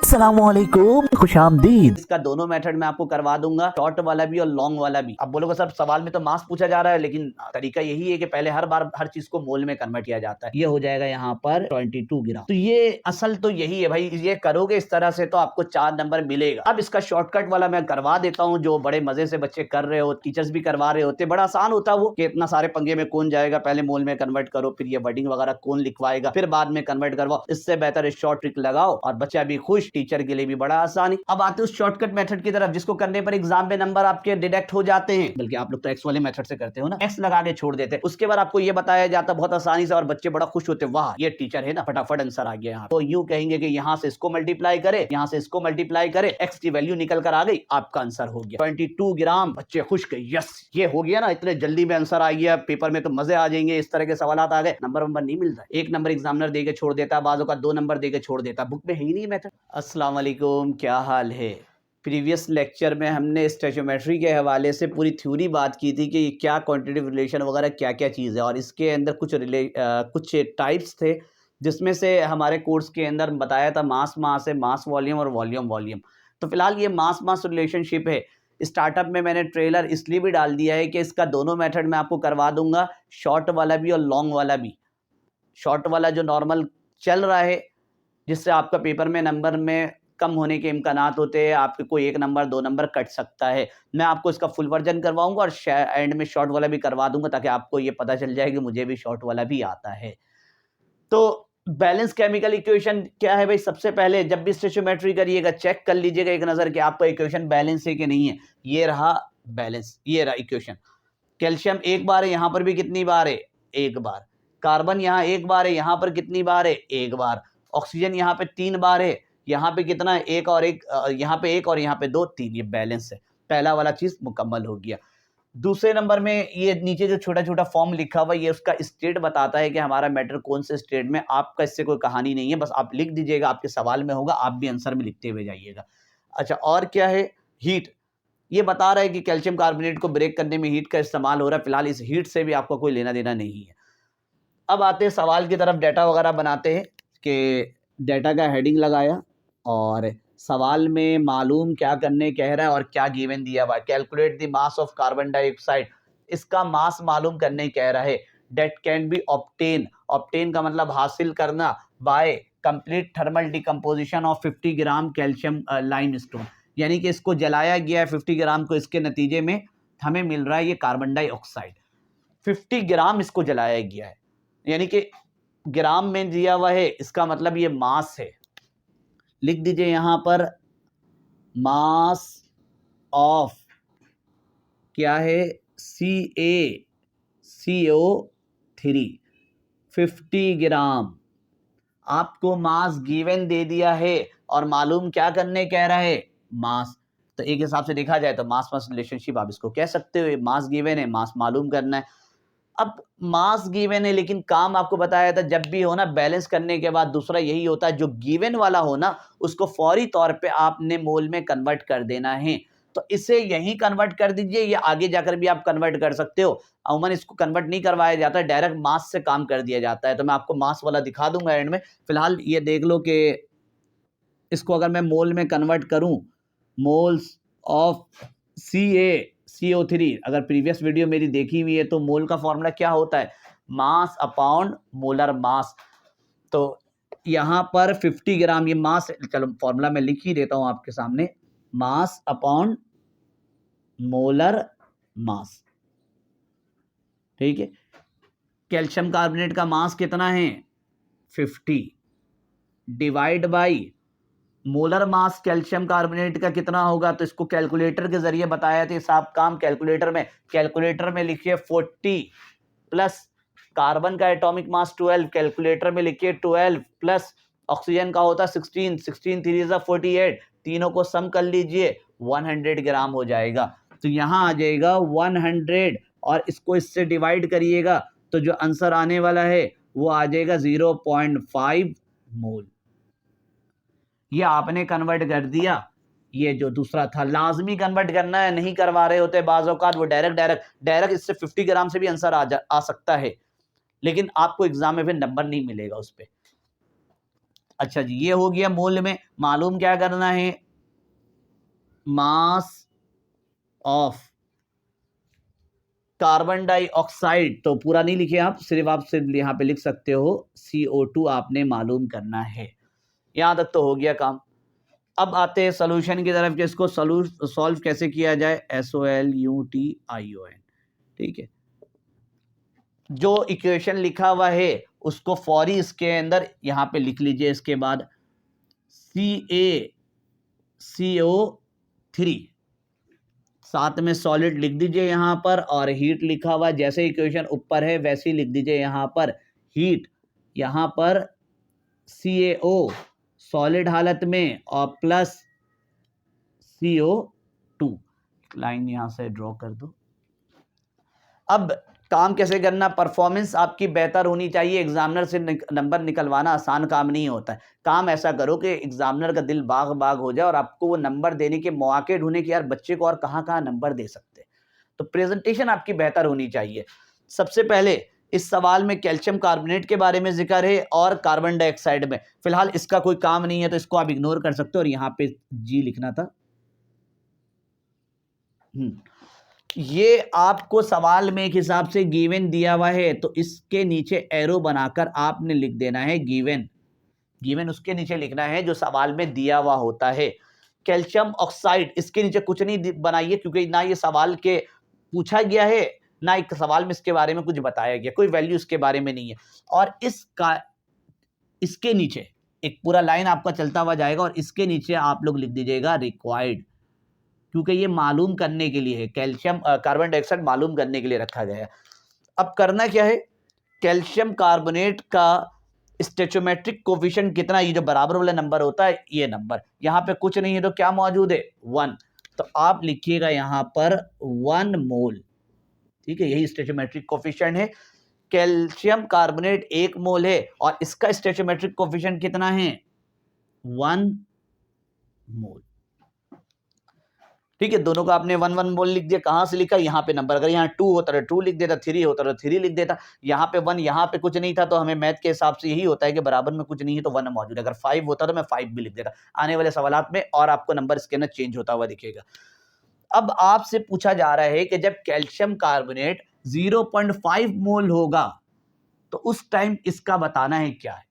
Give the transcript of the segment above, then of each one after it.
अस्सलामुअलैकुम, खुशामदीद। इसका दोनों मेथड मैं आपको करवा दूंगा, शॉर्ट वाला भी और लॉन्ग वाला भी। अब बोलोगे सर सवाल में तो मास पूछा जा रहा है, लेकिन तरीका यही है कि पहले हर बार हर चीज को मोल में कन्वर्ट किया जाता है। ये हो जाएगा यहाँ पर 22 ग्राम। तो ये असल तो यही है भाई, ये करोगे इस तरह से तो आपको 4 नंबर मिलेगा। अब इसका शॉर्टकट वाला मैं करवा देता हूँ, जो बड़े मजे से बच्चे कर रहे हो, टीचर्स भी करवा रहे होते। बड़ा आसान होता है वो, कि इतना सारे पंगे में कौन जाएगा, पहले मोल में कन्वर्ट करो, फिर ये वर्डिंग वगैरह कौन लिखवाएगा, फिर बाद में कन्वर्ट करवाओ। इससे बेहतर शॉर्ट ट्रिक लगाओ और बच्चा भी खुश, टीचर के लिए भी बड़ा आसानी। अब आते उस शॉर्टकट मेथड की तरफ, जिसको करने पर एग्जाम में नंबर आपके डिडक्ट हो जाते हैं। बल्कि आप लोग तो एक्स वाले मेथड से करते हो ना, एक्स लगा के छोड़ देते हैं। उसके बाद आपको ये बताया जाता बहुत आसानी से और बच्चे बड़ा खुश होते, वाह ये टीचर है ना, फटाफट आंसर आ गया। यहाँ तो यूं कहेंगे कि यहाँ से इसको मल्टीप्लाई करे, यहाँ से इसको मल्टीप्लाई करे, एक्स की वैल्यू निकल कर आ गई, आपका आंसर हो गया 22 ग्राम। बच्चे खुश के यस ये हो गया ना, इतने जल्दी में आंसर आ गया, पेपर में तो मजे आ जाएंगे। इस तरह के सवाल आ गए, नंबर नहीं मिलता। 1 नंबर एग्जामिनर देके छोड़ देता, बाजों का 2 नंबर देके छोड़ देता, बुक में है ही नहीं मेथड। अस्सलाम वालेकुम, क्या हाल है। प्रीवियस लेक्चर में हमने स्टोइचियोमेट्री के हवाले से पूरी थ्योरी बात की थी कि क्या क्वांटिटेटिव रिलेशन वगैरह क्या क्या चीज़ है, और इसके अंदर कुछ टाइप्स थे, जिसमें से हमारे कोर्स के अंदर बताया था मास मास है, मास वॉल्यूम और वॉल्यूम वॉल्यूम। तो फिलहाल ये मास मास रिलेशनशिप है। स्टार्टअप में मैंने ट्रेलर इसलिए भी डाल दिया है कि इसका दोनों मेथड मैं आपको करवा दूंगा, शॉर्ट वाला भी और लॉन्ग वाला भी। शॉर्ट वाला जो नॉर्मल चल रहा है, जिससे आपका पेपर में नंबर में कम होने के इम्कानात होते हैं, आपके कोई 1 नंबर 2 नंबर कट सकता है। मैं आपको इसका फुल वर्जन करवाऊंगा और एंड में शॉर्ट वाला भी करवा दूंगा, ताकि आपको ये पता चल जाए कि मुझे भी शॉर्ट वाला भी आता है। तो बैलेंस केमिकल इक्वेशन क्या है भाई, सबसे पहले जब भी स्टोइचियोमेट्री करिएगा चेक कर लीजिएगा एक नज़र कि आपका इक्वेशन बैलेंस है कि नहीं है। ये रहा बैलेंस, ये रहा इक्वेशन। कैल्शियम एक बार है, यहाँ पर भी कितनी बार है, एक बार। कार्बन यहाँ एक बार है, यहाँ पर कितनी बार है, एक बार। ऑक्सीजन यहाँ पे 3 बार है, यहाँ पे कितना है, एक और एक, यहाँ पे एक और यहाँ पे 2 3। ये बैलेंस है, पहला वाला चीज मुकम्मल हो गया। दूसरे नंबर में ये नीचे जो छोटा छोटा फॉर्म लिखा हुआ है, ये उसका स्टेट बताता है कि हमारा मैटर कौन से स्टेट में। आपका इससे कोई कहानी नहीं है, बस आप लिख दीजिएगा, आपके सवाल में होगा, आप भी आंसर में लिखते हुए जाइएगा। अच्छा, और क्या है, हीट। ये बता रहा है कि कैल्शियम कार्बोनेट को ब्रेक करने में हीट का इस्तेमाल हो रहा है। फिलहाल इस हीट से भी आपका कोई लेना देना नहीं है। अब आते हैं सवाल की तरफ, डाटा वगैरह बनाते हैं। कि डाटा का हेडिंग लगाया और सवाल में मालूम क्या करने कह रहा है और क्या गिवन दिया हुआ है। Calculate the mass of carbon dioxide, इसका मास मालूम करने कह रहा है। That can be obtain, obtain का मतलब हासिल करना, by complete thermal decomposition of 50 gram calcium limestone. यानी कि इसको जलाया गया है 50 ग्राम को, इसके नतीजे में हमें मिल रहा है ये कार्बन डाइऑक्साइड। 50 ग्राम इसको जलाया गया है, यानी कि ग्राम में दिया हुआ है, इसका मतलब ये मास है। लिख दीजिए यहां पर मास ऑफ क्या है, CaCO3 50 ग्राम। आपको मास गिवन दे दिया है और मालूम क्या करने कह रहा है, मास। तो एक हिसाब से देखा जाए तो मास मास रिलेशनशिप आप इसको कह सकते हो। मास गिवन है, मास मालूम करना है। अब मास गिवन है, लेकिन काम आपको बताया था जब भी हो ना बैलेंस करने के बाद दूसरा यही होता है, जो गिवन वाला हो ना उसको फौरी तौर पे आपने मोल में कन्वर्ट कर देना है। तो इसे यही कन्वर्ट कर दीजिए, या आगे जाकर भी आप कन्वर्ट कर सकते हो। अमूमन इसको कन्वर्ट नहीं करवाया जाता है, डायरेक्ट मास से काम कर दिया जाता है। तो मैं आपको मास वाला दिखा दूंगा एंड में। फिलहाल ये देख लो कि इसको अगर मैं मोल में कन्वर्ट करूं, मोल्स ऑफ CaCO3, अगर प्रीवियस वीडियो मेरी देखी हुई है तो मोल का फॉर्मूला क्या होता है, मास अपॉन मोलर मास। तो यहां पर 50 ग्राम ये मास, चलो फॉर्मूला मैं लिख ही देता हूं आपके सामने, मास अपॉन मोलर मास। ठीक है, कैल्शियम कार्बोनेट का मास कितना है 50, divide by molar mass calcium carbonate का कितना होगा। तो इसको कैलकुलेटर के जरिए बताया था साहब काम। कैलकुलेटर में लिखिए 40 प्लस कार्बन का एटॉमिक मास 12, कैलकुलेटर में लिखिए 12 प्लस ऑक्सीजन का होता 16, 16 3 इज 48, तीनों को सम कर लीजिए 100 ग्राम हो जाएगा। तो यहां आ जाएगा 100 और इसको इससे डिवाइड करिएगा तो जो आंसर आने वाला है वो आ जाएगा 0.5 मोल। ये आपने कन्वर्ट कर दिया। ये जो दूसरा था लाजमी कन्वर्ट करना है, नहीं करवा रहे होते बाज़ औक़ात वो डायरेक्ट इससे 50 ग्राम से भी आंसर आ सकता है, लेकिन आपको एग्जाम में फिर नंबर नहीं मिलेगा उस पर। अच्छा जी, ये हो गया मोल में। मालूम क्या करना है, मास ऑफ कार्बन डाइऑक्साइड, तो पूरा नहीं लिखे आप सिर्फ यहाँ पे लिख सकते हो CO2 आपने मालूम करना है। यहां तक तो हो गया काम। अब आते हैं सोल्यूशन की तरफ कि इसको सॉल्व कैसे किया जाए। SOLUTION, ठीक है। जो इक्वेशन लिखा हुआ है उसको फौरी इसके अंदर यहाँ पे लिख लीजिए। इसके बाद CaCO3 साथ में सॉलिड लिख दीजिए यहाँ पर, और हीट लिखा हुआ जैसे इक्वेशन ऊपर है वैसे ही लिख दीजिए यहाँ पर हीट। यहाँ पर CaO सॉलिड हालत में और प्लस CO2, लाइन यहाँ से ड्रॉ कर दो। अब काम कैसे करना, परफॉर्मेंस आपकी बेहतर होनी चाहिए। एग्जामिनर से नंबर निकलवाना आसान काम नहीं होता है। काम ऐसा करो कि एग्जामिनर का दिल बाग बाग हो जाए और आपको वो नंबर देने के मौके ढूंढे कि यार बच्चे को और कहाँ कहाँ नंबर दे सकते हैं। तो प्रेजेंटेशन आपकी बेहतर होनी चाहिए। सबसे पहले इस सवाल में कैल्शियम कार्बोनेट के बारे में जिक्र है और कार्बन डाइऑक्साइड में। फिलहाल इसका कोई काम नहीं है तो इसको आप इग्नोर कर सकते हो, और यहाँ पे जी लिखना था। ये आपको सवाल में एक हिसाब से गिवन दिया हुआ है, तो इसके नीचे एरो बनाकर आपने लिख देना है गिवन। गिवन उसके नीचे लिखना है जो सवाल में दिया हुआ होता है। कैल्शियम ऑक्साइड इसके नीचे कुछ नहीं बनाइए, क्योंकि ना ये सवाल के पूछा गया है ना एक सवाल में इसके बारे में कुछ बताया गया, कोई वैल्यू इसके बारे में नहीं है। और इसके नीचे एक पूरा लाइन आपका चलता हुआ जाएगा और इसके नीचे आप लोग लिख दीजिएगा रिक्वायर्ड, क्योंकि ये मालूम करने के लिए है। कैल्शियम कार्बन डाइऑक्साइड मालूम करने के लिए रखा गया है। अब करना क्या है, कैल्शियम कार्बोनेट का स्टोइचोमेट्रिक कोफिशिएंट कितना, ये जो बराबर वाला नंबर होता है ये नंबर, यहाँ पे कुछ नहीं है तो क्या मौजूद है 1, तो आप लिखिएगा यहाँ पर 1 मोल, ठीक है। यही स्टोइचोमेट्रिक कोफिशिएंट है। कैल्शियम कार्बोनेट 1 मोल है और इसका स्टोइचोमेट्रिक कोफिशिएंट कितना है 1 मोल, ठीक है। दोनों का आपने 1 1 मोल लिख दिया। कहां से लिखा, यहाँ पे नंबर, अगर यहाँ 2 होता तो 2 लिख देता, 3 होता तो 3 लिख देता। यहाँ पे 1, यहाँ पे कुछ नहीं था तो हमें मैथ के हिसाब से यही होता है कि बराबर में कुछ नहीं है तो 1 मौजूद है। अगर 5 होता तो मैं 5 भी लिख देता आने वाले सवालात में, और आपको नंबर इसके अंदर चेंज होता हुआ दिखेगा। अब आपसे पूछा जा रहा है कि जब कैल्शियम कार्बोनेट 0.5 मोल होगा तो उस टाइम इसका बताना है क्या है।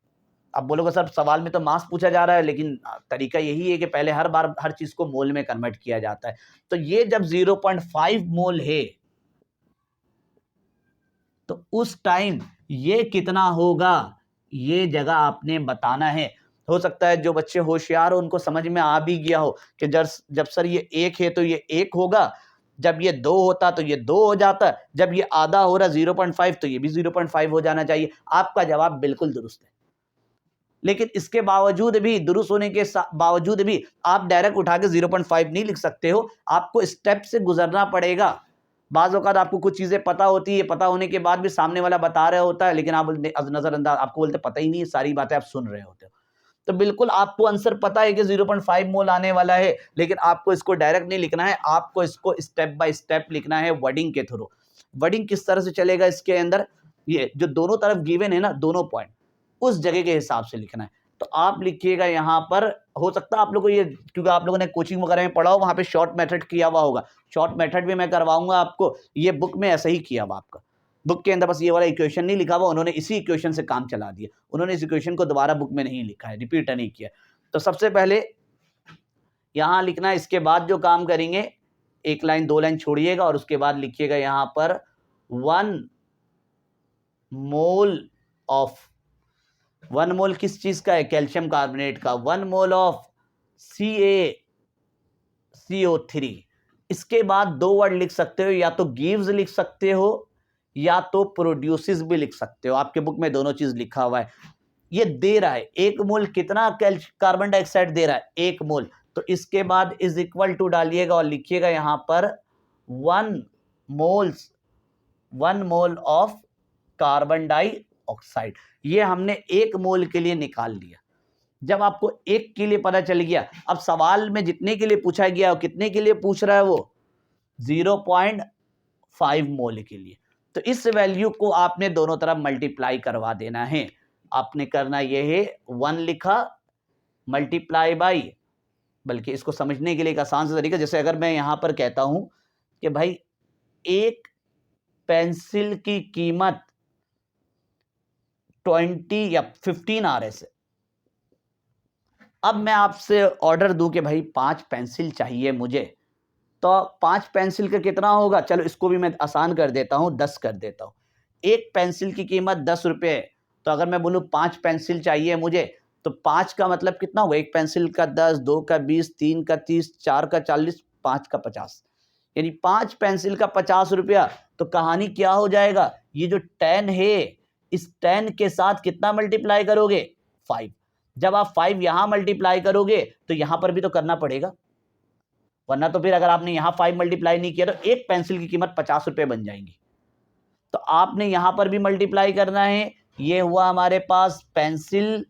अब बोलोगे सर सवाल में तो मास पूछा जा रहा है, लेकिन तरीका यही है कि पहले हर बार हर चीज को मोल में कन्वर्ट किया जाता है। तो ये जब 0.5 मोल है तो उस टाइम ये कितना होगा, ये जगह आपने बताना है। हो सकता है जो बच्चे होशियार हो उनको समझ में आ भी गया हो कि जब सर ये 1 है तो ये 1 होगा, जब ये 2 होता तो ये 2 हो जाता, जब ये आधा हो रहा 0.5 तो ये भी 0.5 हो जाना चाहिए। आपका जवाब बिल्कुल दुरुस्त है, लेकिन इसके बावजूद भी, दुरुस्त होने के बावजूद भी आप डायरेक्ट उठा के 0.5 नहीं लिख सकते हो, आपको स्टेप से गुजरना पड़ेगा। बाज़ औक़ात आपको कुछ चीज़ें पता होती है, पता होने के बाद भी सामने वाला बता रहा होता है, लेकिन आप नज़रअंदाज, आपको बोलते पता ही नहीं है, सारी बातें आप सुन रहे होते हो। तो बिल्कुल आपको आंसर पता है कि 0.5 मोल आने वाला है, लेकिन आपको इसको डायरेक्ट नहीं लिखना है, आपको इसको स्टेप बाय स्टेप लिखना है वर्डिंग के थ्रू। वर्डिंग किस तरह से चलेगा इसके अंदर, ये जो दोनों तरफ गिवन है ना, दोनों पॉइंट उस जगह के हिसाब से लिखना है। तो आप लिखिएगा यहाँ पर, हो सकता है आप लोगों को ये, क्योंकि आप लोगों ने कोचिंग वगैरह में पढ़ा हो, वहाँ पे शॉर्ट मेथड किया हुआ होगा। शॉर्ट मेथड भी मैं करवाऊंगा आपको, ये बुक में ऐसा ही किया हुआ आपका। बुक के अंदर बस ये वाला इक्वेशन नहीं लिखा हुआ, उन्होंने इसी इक्वेशन से काम चला दिया। उन्होंने इस इक्वेशन को दोबारा बुक में नहीं लिखा है, रिपीट नहीं किया। तो सबसे पहले यहाँ लिखना है, इसके बाद जो काम करेंगे 1 लाइन 2 लाइन छोड़िएगा और उसके बाद लिखिएगा यहाँ पर 1 मोल ऑफ, 1 मोल किस चीज का है, कैल्शियम कार्बोनेट का, 1 मोल ऑफ CaCO3। इसके बाद 2 वर्ड लिख सकते हो, या तो गिव्स लिख सकते हो या तो प्रोड्यूसेस भी लिख सकते हो। आपके बुक में दोनों चीज लिखा हुआ है। ये दे रहा है 1 मोल कितना कार्बन डाइऑक्साइड दे रहा है 1 मोल, तो इसके बाद इज इक्वल टू डालिएगा और लिखिएगा यहाँ पर 1 मोल ऑफ कार्बन डाइऑक्साइड। ये हमने 1 मोल के लिए निकाल लिया। जब आपको 1 के लिए पता चल गया, अब सवाल में जितने के लिए पूछा गया हो, कितने के लिए पूछ रहा है वो 0.5 मोल के लिए। तो इस वैल्यू को आपने दोनों तरफ मल्टीप्लाई करवा देना है। आपने करना यह है 1 लिखा मल्टीप्लाई बाई, बल्कि इसको समझने के लिए एक आसान सा तरीका, जैसे अगर मैं यहाँ पर कहता हूँ कि भाई एक पेंसिल की कीमत 20 या 15 RS है। अब मैं आपसे ऑर्डर दूं कि भाई 5 पेंसिल चाहिए मुझे, तो 5 पेंसिल का कितना होगा? चलो इसको भी मैं आसान कर देता हूं, 10 कर देता हूं। एक पेंसिल की कीमत 10 रुपये है, तो अगर मैं बोलूं 5 पेंसिल चाहिए मुझे, तो 5 का मतलब कितना हुआ? एक पेंसिल का 10, 2 का 20, 3 का 30, 4 का 40, 5 का 50, यानी 5 पेंसिल का 50 रुपया। तो कहानी क्या हो जाएगा? ये जो 10 है, इस 10 के साथ कितना मल्टीप्लाई करोगे? 5। जब आप 5 यहां मल्टीप्लाई करोगे तो यहां पर भी तो करना पड़ेगा, वरना तो फिर अगर आपने यहां 5 मल्टीप्लाई नहीं किया तो एक पेंसिल की कीमत 50 रुपये बन जाएंगी। तो आपने यहां पर भी मल्टीप्लाई करना है। ये हुआ हमारे पास पेंसिल,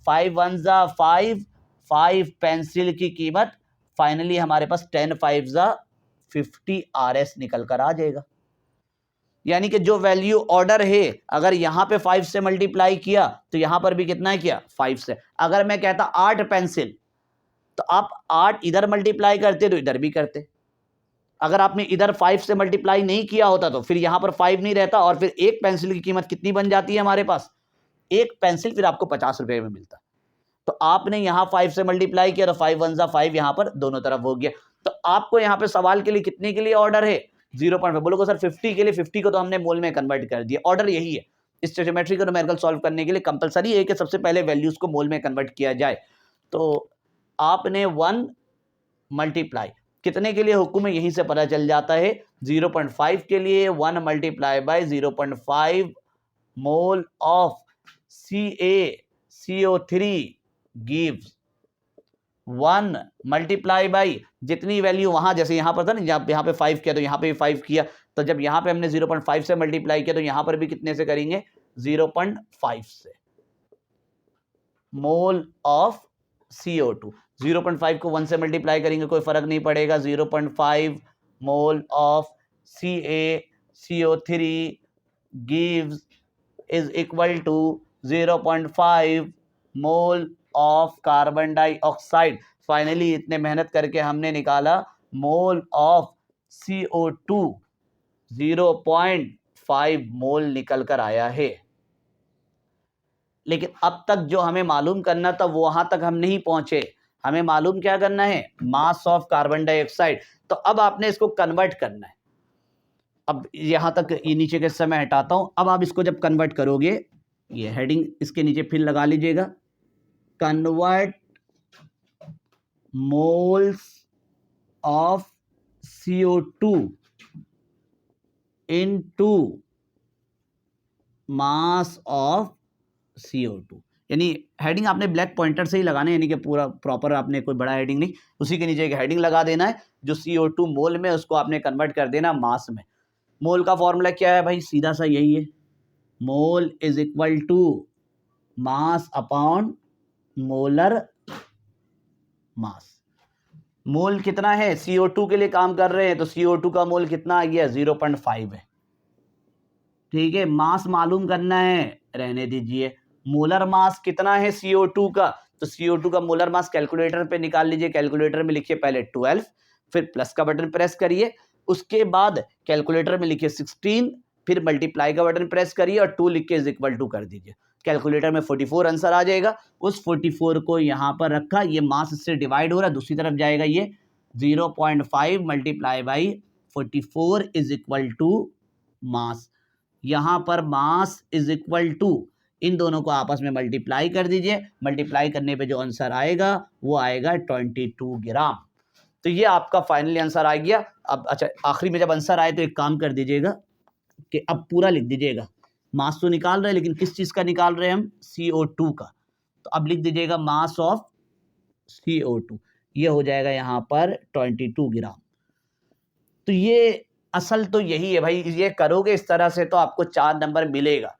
5 1 जा 5, 5 पेंसिल की कीमत, फाइनली हमारे पास 10 5 जा 50 RS निकल कर आ जाएगा। यानी कि जो वैल्यू ऑर्डर है, अगर यहां पे 5 से मल्टीप्लाई किया तो यहां पर भी कितना किया? 5 से। अगर मैं कहता 8 पेंसिल, तो आप 8 इधर मल्टीप्लाई करते तो इधर भी करते। अगर आपने इधर 5 से मल्टीप्लाई नहीं किया होता तो फिर यहां पर 5 नहीं रहता, और फिर एक पेंसिल की कीमत कितनी बन जाती है हमारे पास? एक पेंसिल फिर आपको 50 रुपए में मिलता। तो आपने यहां 5 से मल्टीप्लाई किया तो 5 1 जा 5 यहां पर दोनों तरफ हो गया। तो आपको यहां पे सवाल के लिए कितने के लिए ऑर्डर है? 0.5। बोलोगे सर 50 के लिए, 50 को तो हमने मोल में कन्वर्ट कर दिया। ऑर्डर यही है, इस ज्योमेट्री को न्यूमेरिकल सॉल्व करने के लिए कंपलसरी है कि सबसे पहले वैल्यूज को मोल में कन्वर्ट किया जाए। तो आपने 1 मल्टीप्लाई कितने के लिए हुक्म है, यहीं से पता चल जाता है। 0.5 के लिए 1 multiply by 0.5 mole of CaCO3 gives 1 multiply by जितनी वैल्यू वहां, जैसे यहां पर था ना, यहाँ पे 5 किया तो यहाँ पे भी 5 किया, तो जब यहाँ पे हमने 0.5 से मल्टीप्लाई किया तो यहाँ पर भी कितने से करेंगे? 0.5 से। मोल ऑफ CO2, 0.5 को 1 से मल्टीप्लाई करेंगे कोई फर्क नहीं पड़ेगा। 0.5 mole of CaCO3 gives is equal to 0.5 mole of carbon dioxide. Finally इतने मेहनत करके हमने निकाला मोल ऑफ CO2 0.5 मोल निकल कर आया है। लेकिन अब तक जो हमें मालूम करना था वहां तक हम नहीं पहुंचे। हमें मालूम क्या करना है? मास ऑफ कार्बन डाइऑक्साइड। तो अब आपने इसको कन्वर्ट करना है। अब यहां तक ये नीचे के समय हटाता हूं। अब आप इसको जब कन्वर्ट करोगे, ये हेडिंग इसके नीचे फिर लगा लीजिएगा, convert moles of CO2 into mass of CO2। यानी हेडिंग आपने ब्लैक पॉइंटर से ही लगाना है, यानी कि पूरा प्रॉपर आपने कोई बड़ा हेडिंग नहीं, उसी के नीचे एक हेडिंग लगा देना है। जो CO2 मोल में, उसको आपने कन्वर्ट कर देना मास में। मोल का फॉर्मूला क्या है भाई? सीधा सा यही है, mole is equal to mass upon molar mass. Mole कितना है? CO2 के लिए काम कर रहे हैं तो CO2 का मोल कितना आ गया? 0.5 है। ठीक है, मास मालूम करना है, रहने दीजिए। मोलर मास कितना है CO2 का? तो CO2 का मोलर मास कैलकुलेटर पे निकाल लीजिए। कैलकुलेटर में लिखिए पहले 12, फिर प्लस का बटन प्रेस करिए, उसके बाद कैलकुलेटर में लिखिए 16, फिर मल्टीप्लाई का बटन प्रेस करिए और 2 लिख के इज इक्वल टू कर दीजिए। कैलकुलेटर में 44 आंसर आ जाएगा। उस 44 को यहाँ पर रखा, ये मास इससे डिवाइड हो रहा है, दूसरी तरफ जाएगा ये 0.5 multiply by 44 is equal to mass. यहाँ पर मास इज इक्वल टू, इन दोनों को आपस में मल्टीप्लाई कर दीजिए। मल्टीप्लाई करने पे जो आंसर आएगा वो आएगा 22 ग्राम। तो ये आपका फाइनली आंसर आ गया। अब अच्छा, आखिरी में जब आंसर आए तो एक काम कर दीजिएगा कि अब पूरा लिख दीजिएगा। मास तो निकाल रहे हैं, लेकिन किस चीज़ का निकाल रहे हैं हम? CO2 का। तो अब लिख दीजिएगा मास ऑफ CO2, ये हो जाएगा यहाँ पर 22 ग्राम। तो ये असल तो यही है भाई, ये करोगे इस तरह से तो आपको 4 नंबर मिलेगा।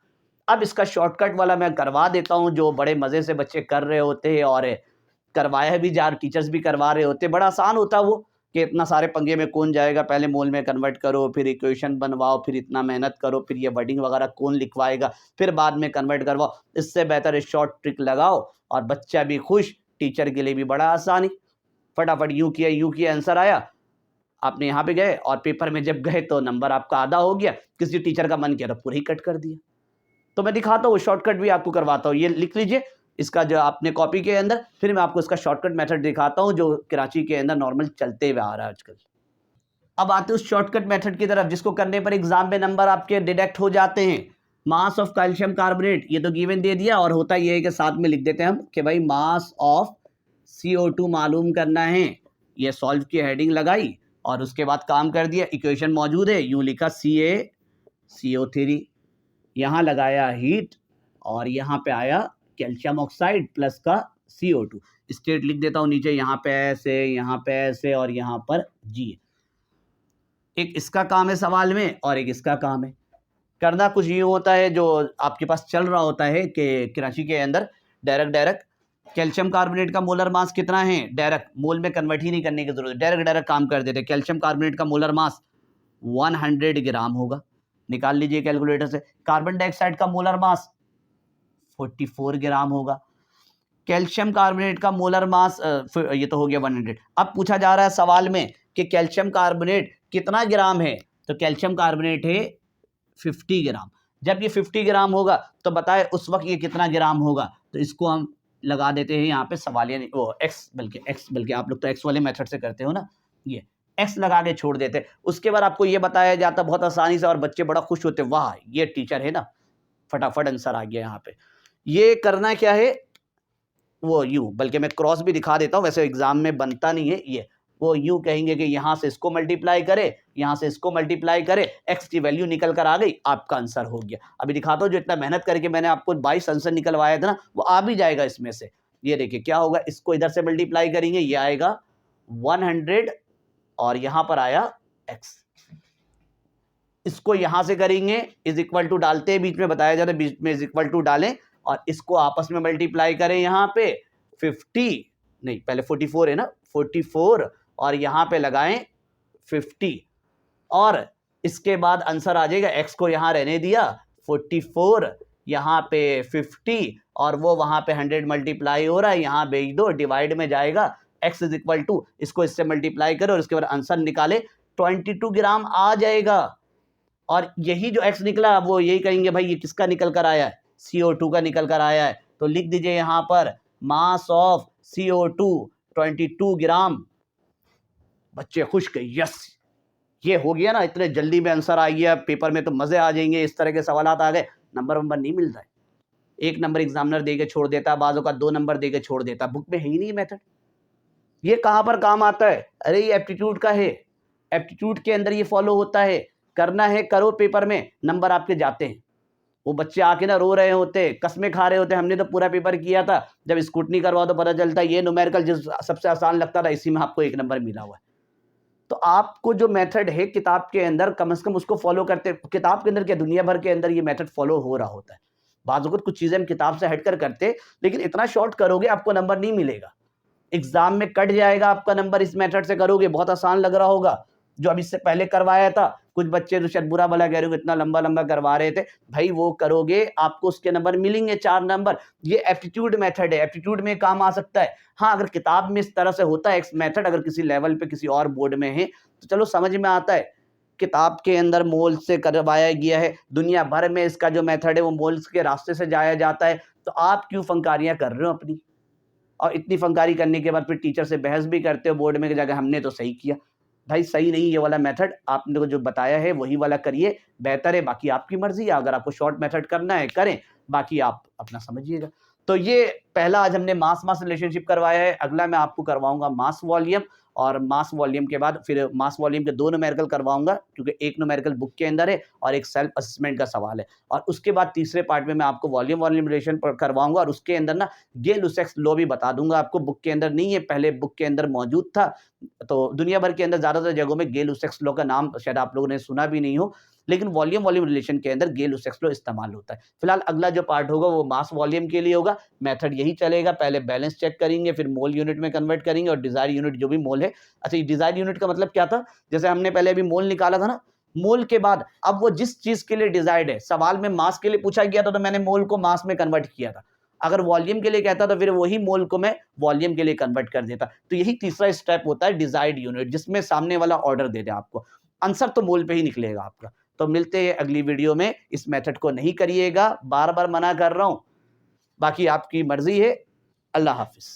अब इसका शॉर्टकट वाला मैं करवा देता हूँ, जो बड़े मज़े से बच्चे कर रहे होते हैं और करवाया भी जा, टीचर्स भी करवा रहे होते। बड़ा आसान होता है वो, कि इतना सारे पंगे में कौन जाएगा, पहले मोल में कन्वर्ट करो, फिर इक्वेशन बनवाओ, फिर इतना मेहनत करो, फिर ये वर्डिंग वगैरह कौन लिखवाएगा, फिर बाद में कन्वर्ट करवाओ। इससे बेहतर शॉर्ट ट्रिक लगाओ और बच्चा भी खुश, टीचर के लिए भी बड़ा आसानी, फटाफट यूं किया आंसर आया, आपने यहाँ पे गए और पेपर में जब गए तो नंबर आपका आधा हो गया, किसी टीचर का मन किया तो पूरा ही कट कर दिया। तो मैं दिखाता हूँ शॉर्टकट भी आपको करवाता हूँ, ये लिख लीजिए इसका जो आपने कॉपी के अंदर, फिर मैं आपको इसका शॉर्टकट मेथड दिखाता हूँ जो कराची के अंदर नॉर्मल चलते हुए आ रहा है आजकल। अब आते हैं उस शॉर्टकट मेथड की तरफ जिसको करने पर एग्जाम में नंबर आपके डिडक्ट हो जाते हैं। मास ऑफ कैल्शियम कार्बोनेट, ये तो गिवन दे दिया, और होता ये है कि साथ में लिख देते हैं हम कि भाई मास ऑफ CO2 मालूम करना है। ये सॉल्व की हेडिंग लगाई और उसके बाद काम कर दिया, इक्वेशन मौजूद है, यूं लिखा CaCO3, यहाँ लगाया हीट और यहाँ पे आया कैल्शियम ऑक्साइड प्लस का CO2। स्टेट लिख देता हूँ नीचे, यहाँ पे ऐसे और यहाँ पर G। एक इसका काम है सवाल में और एक इसका काम है। करना कुछ यूँ होता है, जो आपके पास चल रहा होता है कि कराची के अंदर डायरेक्ट कैल्शियम कार्बोनेट का मोलर मास कितना है, डायरेक्ट मोल में कन्वर्ट ही नहीं करने की जरूरत, डायरेक्ट काम कर देते। कैल्शियम कार्बोनेट का मोलर मास 100 ग्राम होगा, निकाल लीजिए कैलकुलेटर से। कार्बन डाइऑक्साइड का मोलर मास 44 ग्राम होगा। कैल्शियम कार्बोनेट का मोलर मास ये तो हो गया 100। अब पूछा जा रहा है सवाल में कि कैल्शियम कार्बोनेट कितना ग्राम है, तो कैल्शियम कार्बोनेट है 50 ग्राम। जब ये 50 ग्राम होगा तो बताए उस वक्त ये कितना ग्राम होगा, तो इसको हम लगा देते हैं यहाँ पे सवालिया वो एक्स, बल्कि आप लोग तो एक्स वाले मेथड से करते हो ना, ये एक्स लगा के छोड़ देते। उसके बाद आपको ये बताया जाता बहुत आसानी से और बच्चे बड़ा खुश होते, वाह ये टीचर है ना, फटाफट आंसर आ गया यहाँ पे। ये करना क्या है, वो यूं, बल्कि मैं क्रॉस भी दिखा देता हूँ, वैसे एग्जाम में बनता नहीं है ये, वो यूं कहेंगे कि यहाँ से इसको मल्टीप्लाई करे, यहाँ से इसको मल्टीप्लाई करे, एक्स की वैल्यू निकल कर आ गई, आपका आंसर हो गया। अभी दिखाता हूँ, जो इतना मेहनत करके मैंने आपको 22 आंसर निकलवाया था ना, वो आ भी जाएगा इसमें से। ये देखिए क्या होगा, इसको इधर से मल्टीप्लाई करेंगे, ये आएगा 100 और यहाँ पर आया x। इसको यहाँ से करेंगे इज इक्वल टू डालते हैं, बीच में बताया जाता है बीच में इज इक्वल टू डालें और इसको आपस में मल्टीप्लाई करें, यहाँ पे 50 नहीं, पहले 44 है ना, 44 और यहाँ पे लगाएं 50 और इसके बाद आंसर आ जाएगा। x को यहाँ रहने दिया 44, यहाँ पे 50 और वो वहाँ पे 100 मल्टीप्लाई हो रहा है, यहाँ भेज दो, डिवाइड में जाएगा, x इज इक्वल टू, इसको इससे मल्टीप्लाई करो और इसके बाद आंसर निकाले, 22 ग्राम आ जाएगा। और यही जो x निकला वो यही कहेंगे भाई ये किसका निकल कर आया है, CO2 का निकल कर आया है। तो लिख दीजिए यहाँ पर मास ऑफ CO2 22 ग्राम। बच्चे खुश के यस ये हो गया ना, इतने जल्दी में आंसर आ गया, पेपर में तो मजे आ जाएंगे, इस तरह के सवाल आ गए। नंबर नहीं मिलता है, 1 नंबर एग्जामिनर देके छोड़ देता है, बाजों का 2 नंबर देके छोड़ देता है, बुक में है ही नहीं मेथड। ये कहाँ पर काम आता है, अरे ये एप्टीट्यूड का है, एप्टीट्यूड के अंदर ये फॉलो होता है, करना है करो, पेपर में नंबर आपके जाते हैं। वो बच्चे आके ना रो रहे होते, कसमें खा रहे होते, हमने तो पूरा पेपर किया था, जब स्कूटनी करवा तो पता चलता है ये न्यूमेरिकल जिस सबसे आसान लगता था इसी में आपको 1 नंबर मिला हुआ है। तो आपको जो मेथड है किताब के अंदर कम से कम उसको फॉलो करते, किताब के अंदर क्या दुनिया भर के अंदर ये मेथड फॉलो हो रहा होता है। बाज़ वक़्त कुछ चीज़ें हम किताब से हटकर करते, लेकिन इतना शॉर्ट करोगे आपको नंबर नहीं मिलेगा, एग्जाम में कट जाएगा आपका नंबर। इस मेथड से करोगे बहुत आसान लग रहा होगा, जो अब इससे पहले करवाया था कुछ बच्चे तो शायद बुरा भला कह रहे हो इतना लंबा लंबा करवा रहे थे, भाई वो करोगे आपको उसके नंबर मिलेंगे 4 नंबर। ये एप्टीट्यूड मेथड है, एप्टीट्यूड में काम आ सकता है। हाँ, अगर किताब में इस तरह से होता है एक्स मेथड, अगर किसी लेवल पे किसी और बोर्ड में है तो चलो समझ में आता है। किताब के अंदर मोल से करवाया गया है, दुनिया भर में इसका जो मेथड है वो मोल्स के रास्ते से जाया जाता है, तो आप क्यों फंकारियां कर रहे हो अपनी, और इतनी फंकारी करने के बाद फिर टीचर से बहस भी करते हो बोर्ड में कि जाकर हमने तो सही किया। भाई सही नहीं, ये वाला मेथड आपने को जो बताया है वही वाला करिए, बेहतर है। बाकी आपकी मर्जी है, अगर आपको शॉर्ट मेथड करना है करें, बाकी आप अपना समझिएगा। तो ये पहला आज हमने मास रिलेशनशिप करवाया है, अगला मैं आपको करवाऊंगा मास वॉल्यूम, और मास वॉल्यूम के बाद फिर मास वॉल्यूम के 2 न्यूमेरिकल करवाऊंगा, क्योंकि 1 न्यूमेरिकल बुक के अंदर है और एक सेल्फ असेसमेंट का सवाल है। और उसके बाद तीसरे पार्ट में मैं आपको वॉल्यूम रिलेशन करवाऊंगा, और उसके अंदर ना गे-लुसैक्स लॉ भी बता दूंगा आपको, बुक के अंदर नहीं है, पहले बुक के अंदर मौजूद था। तो दुनिया भर के अंदर ज़्यादातर जगहों में गे-लुसैक्स लॉ का नाम शायद आप लोगों ने सुना भी नहीं हो, लेकिन वॉल्यूम रिलेशन के अंदर गे-लुसैक्स लॉ इस्तेमाल होता है। फिलहाल अगला जो पार्ट होगा वो मास वॉल्यूम के लिए होगा, मेथड यही चलेगा, पहले बैलेंस चेक करेंगे, फिर मोल यूनिट में कन्वर्ट करेंगे और डिजायर यूनिट जो भी मोल है। अच्छा, ये डिजायर यूनिट का मतलब क्या था, जैसे हमने पहले अभी मोल निकाला था ना, मोल के बाद अब वो जिस चीज के लिए डिजायर्ड है, सवाल में मास के लिए पूछा गया था तो मैंने मोल को मास में कन्वर्ट किया था। अगर वॉल्यूम के लिए कहता तो फिर वही मोल को मैं वॉल्यूम के लिए कन्वर्ट कर देता। तो यही तीसरा स्टेप होता है डिजायर्ड यूनिट, जिसमें सामने वाला ऑर्डर दे दे आपको, आंसर तो मोल पे ही निकलेगा आपका। तो मिलते हैं अगली वीडियो में। इस मेथड को नहीं करिएगा, बार बार मना कर रहा हूं, बाकी आपकी मर्जी है। अल्लाह हाफिज।